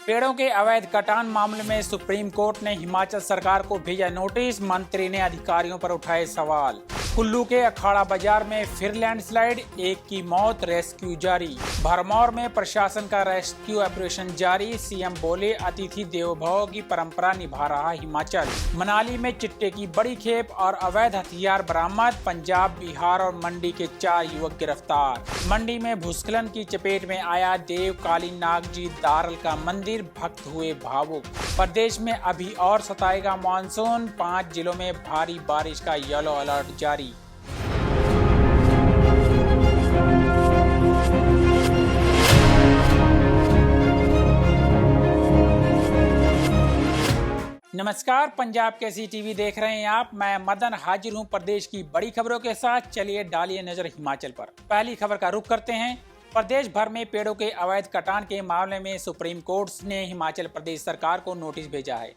पेड़ों के अवैध कटान मामले में सुप्रीम कोर्ट ने हिमाचल सरकार को भेजा नोटिस। मंत्री ने अधिकारियों पर उठाए सवाल। कुल्लू के अखाड़ा बाजार में फिर लैंडस्लाइड, एक की मौत, रेस्क्यू जारी। भरमौर में प्रशासन का रेस्क्यू ऑपरेशन जारी। सीएम बोले अतिथि देवो भव की परंपरा निभा रहा हिमाचल। मनाली में चिट्टे की बड़ी खेप और अवैध हथियार बरामद। पंजाब, बिहार और मंडी के 4 युवक गिरफ्तार। मंडी में भूस्खलन की चपेट में आया देव काली नागजी दारल का मंदिर, भक्त हुए भावुक। प्रदेश में अभी और सताएगा मानसून। 5 जिलों में भारी बारिश का येलो अलर्ट जारी। नमस्कार, पंजाब कैसी टीवी देख रहे हैं आप। मैं मदन हाजिर हूं प्रदेश की बड़ी खबरों के साथ। चलिए डालिए नजर हिमाचल पर। पहली खबर का रुख करते हैं। प्रदेश भर में पेड़ों के अवैध कटान के मामले में सुप्रीम कोर्ट ने हिमाचल प्रदेश सरकार को नोटिस भेजा है।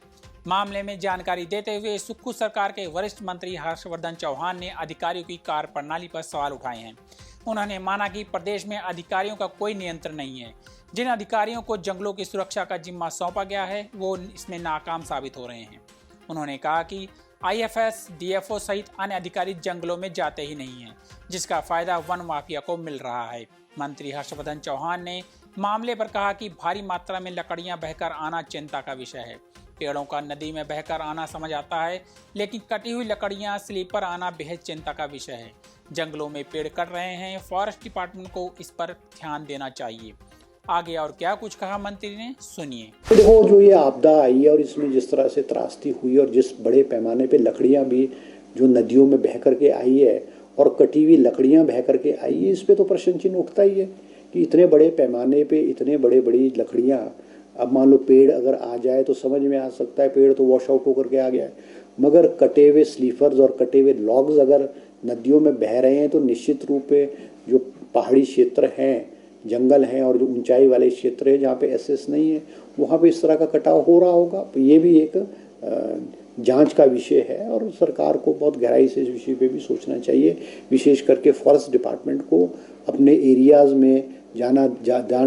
मामले में जानकारी देते हुए सुक्खू सरकार के वरिष्ठ मंत्री हर्षवर्धन चौहान ने अधिकारियों की कार्यप्रणाली पर सवाल उठाए हैं। उन्होंने माना कि प्रदेश में अधिकारियों का कोई नियंत्रण नहीं है। जिन अधिकारियों को जंगलों की सुरक्षा का जिम्मा सौंपा गया है वो इसमें नाकाम साबित हो रहे हैं। उन्होंने कहा कि आईएफएस, डीएफओ सहित अन्य अधिकारी जंगलों में जाते ही नहीं हैं, जिसका फायदा वन माफिया को मिल रहा है। मंत्री हर्षवर्धन चौहान ने मामले पर कहा कि भारी मात्रा में लकड़ियां बहकर आना चिंता का विषय है। पेड़ों का नदी में बहकर आना समझ आता है, लेकिन कटी हुई लकड़ियां स्लीपर आना बेहद चिंता का विषय है। जंगलों में पेड़ कट रहे हैं, फॉरेस्ट डिपार्टमेंट को इस पर ध्यान देना चाहिए। आगे और क्या कुछ कहा मंत्री ने, सुनिए। देखो, जो ये आपदा आई है और इसमें जिस तरह से त्रासदी हुई और जिस बड़े पैमाने पे लकड़ियां भी जो नदियों में बह करके आई है और कटी हुई लकड़ियां बह करके आई है, इस पे तो प्रश्न चिन्ह उठता ही है कि इतने बड़े पैमाने पे इतने बड़ी लकड़ियां, अब मान लो पेड़ अगर आ जाए तो समझ में आ सकता है, पेड़ तो वॉश आउट होकर के आ गया है, मगर कटे हुए स्लीपर्स और कटे हुए लॉग्स अगर नदियों में बह रहे हैं तो निश्चित रूप से जो पहाड़ी क्षेत्र हैं, जंगल हैं और जो ऊंचाई वाले क्षेत्र है जहाँ पे एसेस नहीं है, वहाँ पे इस तरह का कटाव हो रहा होगा। तो ये भी एक जांच का विषय है और सरकार को बहुत गहराई से इस विषय पे भी सोचना चाहिए। विशेष करके फॉरेस्ट डिपार्टमेंट को अपने एरियाज़ में जाना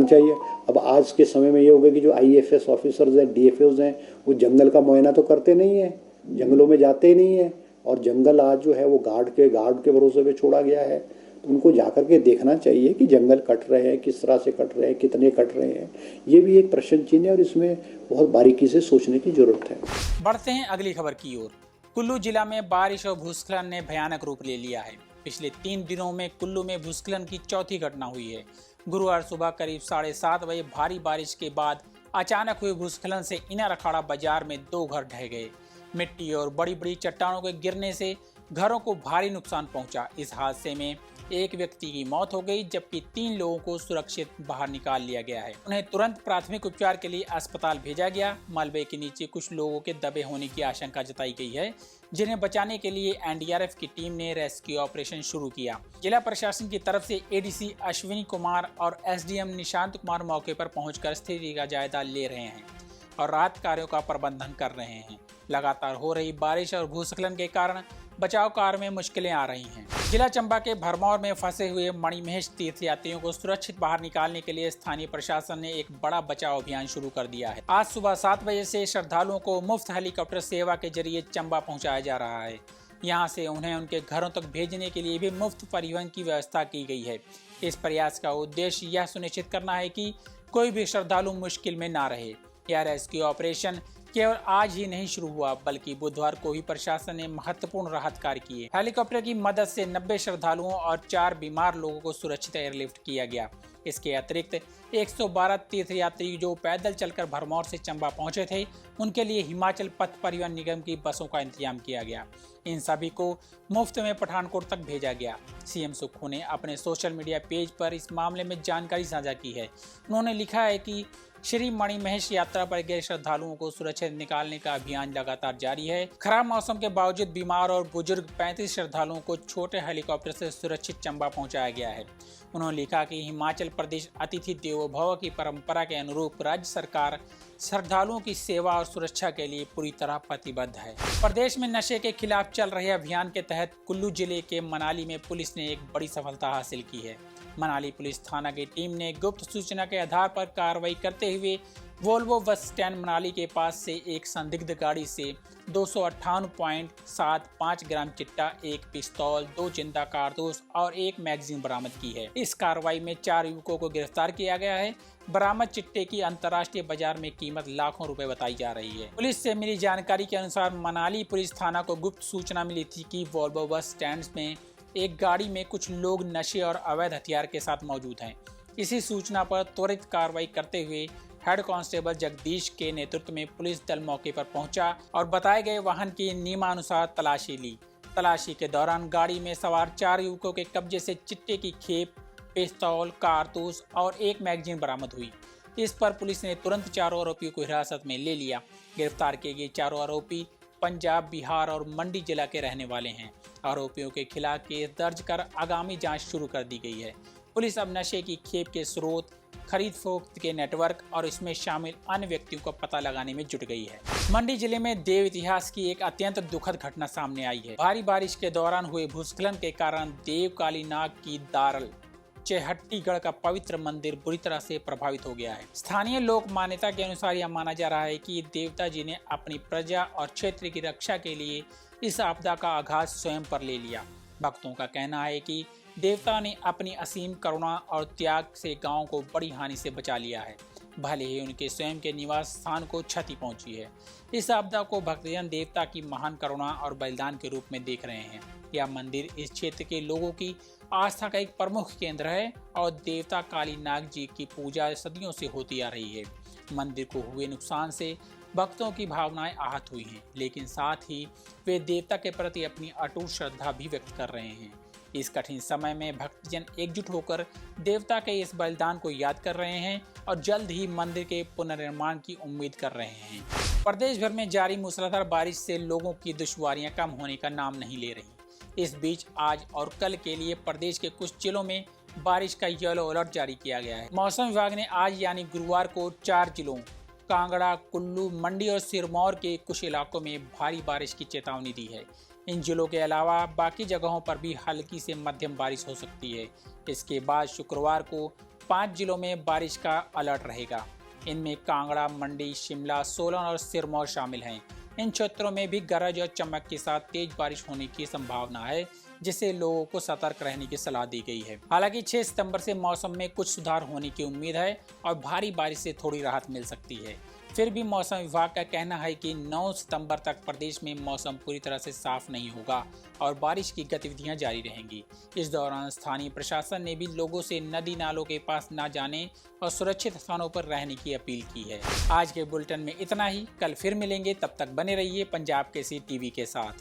चाहिए। अब आज के समय में ये होगा कि जो आईएफएस ऑफिसर्स हैं, डीएफओज हैं, वो जंगल का मुआयना तो करते नहीं हैं, जंगलों में जाते ही नहीं हैं, और जंगल आज जो है वो गार्ड के भरोसे पे छोड़ा गया है। तो उनको जाकर के देखना चाहिए कि जंगल कट रहे हैं, किस तरह से कट रहे हैं, कितने कट रहे हैं। ये भी एक प्रश्न चिन्ह है और इसमें बहुत बारीकी से सोचने की जरूरत है। बढ़ते हैं अगली खबर की ओर। कुल्लू जिला में बारिश और भूस्खलन ने भयानक रूप ले लिया है। पिछले 3 दिनों में कुल्लू में भूस्खलन की चौथी घटना हुई है। गुरुवार सुबह करीब 7:30 बजे भारी बारिश के बाद अचानक हुए भूस्खलन से इनर अखाड़ा बाजार में 2 घर ढह गए। मिट्टी और बड़ी बड़ी चट्टानों के गिरने से घरों को भारी नुकसान पहुंचा। इस हादसे में एक व्यक्ति की मौत हो गई, जबकि 3 लोगों को सुरक्षित बाहर निकाल लिया गया है। उन्हें तुरंत प्राथमिक उपचार के लिए अस्पताल भेजा गया। मलबे के नीचे कुछ लोगों के दबे होने की आशंका जताई गई है, जिन्हें बचाने के लिए एनडीआरएफ की टीम ने रेस्क्यू ऑपरेशन शुरू किया। जिला प्रशासन की तरफ से एडीसी अश्विनी कुमार और एसडीएम निशांत कुमार मौके पर पहुंचकर स्थिति का जायजा ले रहे हैं और राहत कार्यों का प्रबंधन कर रहे हैं। लगातार हो रही बारिश और भूस्खलन के कारण बचाव कार्य में मुश्किलें आ रही हैं। जिला चंबा के भरमौर में फंसे हुए मणिमहेश तीर्थयात्रियों को सुरक्षित बाहर निकालने के लिए स्थानीय प्रशासन ने एक बड़ा बचाव अभियान शुरू कर दिया है। आज सुबह 7 बजे से श्रद्धालुओं को मुफ्त हेलीकॉप्टर सेवा के जरिए चंबा पहुंचाया जा रहा है। यहां से उन्हें उनके घरों तक भेजने के लिए भी मुफ्त परिवहन की व्यवस्था की गई है। इस प्रयास का उद्देश्य यह सुनिश्चित करना है कि कोई भी श्रद्धालु मुश्किल में ना रहे। यह रेस्क्यू ऑपरेशन केवल आज ही नहीं शुरू हुआ, बल्कि बुधवार को ही प्रशासन ने महत्वपूर्ण राहत कार्य किए। हेलीकॉप्टर की मदद से 90 श्रद्धालुओं और 4 बीमार लोगों को सुरक्षित एयरलिफ्ट किया गया। इसके अतिरिक्त 112 तीर्थयात्री जो पैदल चलकर भरमौर से चंबा पहुंचे थे, उनके लिए हिमाचल पथ परिवहन निगम की बसों का इंतजाम किया गया। इन सभी को मुफ्त में पठानकोट तक भेजा गया। सीएम सुक्खू ने अपने सोशल मीडिया पेज पर इस मामले में जानकारी साझा की है। उन्होंने लिखा है कि श्री मणिमहेश यात्रा पर गए श्रद्धालुओं को सुरक्षित निकालने का अभियान लगातार जारी है। खराब मौसम के बावजूद बीमार और बुजुर्ग 35 श्रद्धालुओं को छोटे हेलीकॉप्टर से सुरक्षित चंबा पहुंचाया गया है। उन्होंने लिखा कि हिमाचल प्रदेश अतिथि देवो भव की परंपरा के अनुरूप राज्य सरकार श्रद्धालुओं की सेवा और सुरक्षा के लिए पूरी तरह प्रतिबद्ध है। प्रदेश में नशे के खिलाफ चल रहे अभियान के तहत कुल्लू जिले के मनाली में पुलिस ने एक बड़ी सफलता हासिल की है। मनाली पुलिस थाना की टीम ने गुप्त सूचना के आधार पर कार्रवाई करते हुए वोल्वो बस स्टैंड मनाली के पास से एक संदिग्ध गाड़ी से 258.75 ग्राम चिट्टा, एक पिस्तौल, 2 जिंदा कारतूस और एक मैगजीन बरामद की है। इस कार्रवाई में 4 युवकों को गिरफ्तार किया गया है। बरामद चिट्टे की अंतर्राष्ट्रीय बाजार में कीमत लाखों रुपए बताई जा रही है। पुलिस से मिली जानकारी के अनुसार मनाली पुलिस थाना को गुप्त सूचना मिली थी कि वोल्वो बस स्टैंड में एक गाड़ी में कुछ लोग नशे और अवैध हथियार के साथ मौजूद हैं। इसी सूचना पर त्वरित कार्रवाई करते हुए हेड कांस्टेबल जगदीश के नेतृत्व में पुलिस दल मौके पर पहुंचा और बताए गए वाहन की नियमानुसार तलाशी ली। तलाशी के दौरान गाड़ी में सवार 4 युवकों के कब्जे से चिट्टे की खेप, पिस्तौल, कारतूस और एक मैगजीन बरामद हुई। इस पर पुलिस ने तुरंत 4 आरोपियों को हिरासत में ले लिया। गिरफ्तार किए गए 4 आरोपी पंजाब, बिहार और मंडी जिला के रहने वाले हैं। आरोपियों के खिलाफ केस दर्ज कर आगामी जांच शुरू कर दी गई है। पुलिस अब नशे की खेप के स्रोत, खरीद फरोख्त के नेटवर्क और इसमें शामिल अन्य व्यक्तियों का पता लगाने में जुट गई है। मंडी जिले में देव इतिहास की एक अत्यंत दुखद घटना सामने आई है। भारी बारिश के दौरान हुए भूस्खलन के कारण देव कालीनाग की दारल चेहट्टीगढ़ का पवित्र मंदिर बुरी तरह से प्रभावित हो गया है। स्थानीय लोक मान्यता के अनुसार यह माना जा रहा है कि देवता जी ने अपनी प्रजा और क्षेत्र की रक्षा के लिए इस आपदा का आघात स्वयं पर ले लिया। भक्तों का कहना है कि देवता ने अपनी असीम करुणा और त्याग से गांव को बड़ी हानि से बचा लिया है, भले ही उनके स्वयं के निवास स्थान को क्षति पहुंची है। इस आपदा को भक्तजन देवता की महान करुणा और बलिदान के रूप में देख रहे हैं। यह मंदिर इस क्षेत्र के लोगों की आस्था का एक प्रमुख केंद्र है और देवता कालीनाग जी की पूजा सदियों से होती आ रही है। मंदिर को हुए नुकसान से भक्तों की भावनाएं आहत हुई हैं, लेकिन साथ ही वे देवता के प्रति अपनी अटूट श्रद्धा भी व्यक्त कर रहे हैं। इस कठिन समय में भक्तजन एकजुट होकर देवता के इस बलिदान को याद कर रहे हैं और जल्द ही मंदिर के पुनर्निर्माण की उम्मीद कर रहे हैं। प्रदेश भर में जारी मूसलाधार बारिश से लोगों की दुश्वारियां कम होने का नाम नहीं ले रही। इस बीच आज और कल के लिए प्रदेश के कुछ जिलों में बारिश का येलो अलर्ट जारी किया गया है। मौसम विभाग ने आज यानी गुरुवार को 4 जिलों कांगड़ा, कुल्लू, मंडी और सिरमौर के कुछ इलाकों में भारी बारिश की चेतावनी दी है। इन जिलों के अलावा बाकी जगहों पर भी हल्की से मध्यम बारिश हो सकती है। इसके बाद शुक्रवार को 5 जिलों में बारिश का अलर्ट रहेगा। इनमें कांगड़ा, मंडी, शिमला, सोलन और सिरमौर शामिल हैं। इन क्षेत्रों में भी गरज और चमक के साथ तेज बारिश होने की संभावना है, जिससे लोगों को सतर्क रहने की सलाह दी गई है। हालांकि 6 सितंबर से मौसम में कुछ सुधार होने की उम्मीद है और भारी बारिश से थोड़ी राहत मिल सकती है। फिर भी मौसम विभाग का कहना है कि 9 सितंबर तक प्रदेश में मौसम पूरी तरह से साफ नहीं होगा और बारिश की गतिविधियां जारी रहेंगी। इस दौरान स्थानीय प्रशासन ने भी लोगों से नदी नालों के पास न जाने और सुरक्षित स्थानों पर रहने की अपील की है। आज के बुलेटिन में इतना ही। कल फिर मिलेंगे, तब तक बने रहिए पंजाब केसरी टीवी के साथ।